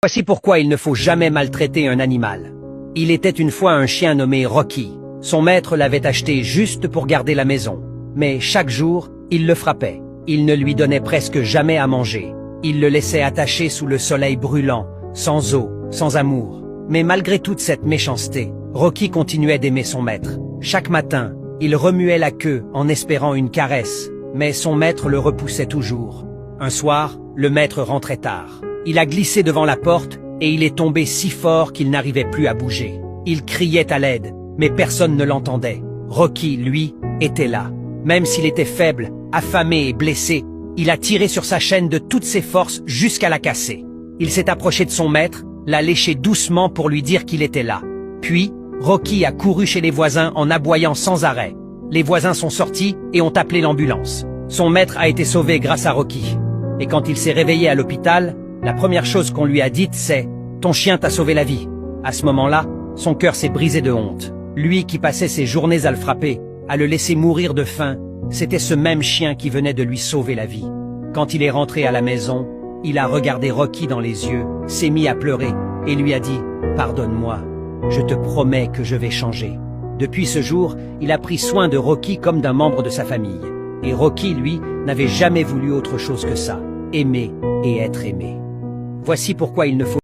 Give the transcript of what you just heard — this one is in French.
Voici pourquoi il ne faut jamais maltraiter un animal. Il était une fois un chien nommé Rocky. Son maître l'avait acheté juste pour garder la maison. Mais chaque jour, il le frappait. Il ne lui donnait presque jamais à manger. Il le laissait attaché sous le soleil brûlant, sans eau, sans amour. Mais malgré toute cette méchanceté, Rocky continuait d'aimer son maître. Chaque matin, il remuait la queue en espérant une caresse, mais son maître le repoussait toujours. Un soir, le maître rentrait tard. Il a glissé devant la porte et il est tombé si fort qu'il n'arrivait plus à bouger. Il criait à l'aide, mais personne ne l'entendait. Rocky, lui, était là. Même s'il était faible, affamé et blessé, il a tiré sur sa chaîne de toutes ses forces jusqu'à la casser. Il s'est approché de son maître, l'a léché doucement pour lui dire qu'il était là. Puis, Rocky a couru chez les voisins en aboyant sans arrêt. Les voisins sont sortis et ont appelé l'ambulance. Son maître a été sauvé grâce à Rocky. Et quand il s'est réveillé à l'hôpital, la première chose qu'on lui a dite, c'est « Ton chien t'a sauvé la vie ». À ce moment-là, son cœur s'est brisé de honte. Lui qui passait ses journées à le frapper, à le laisser mourir de faim, c'était ce même chien qui venait de lui sauver la vie. Quand il est rentré à la maison, il a regardé Rocky dans les yeux, s'est mis à pleurer et lui a dit « Pardonne-moi, je te promets que je vais changer ». Depuis ce jour, il a pris soin de Rocky comme d'un membre de sa famille. Et Rocky, lui, n'avait jamais voulu autre chose que ça, aimer et être aimé. Voici pourquoi il ne faut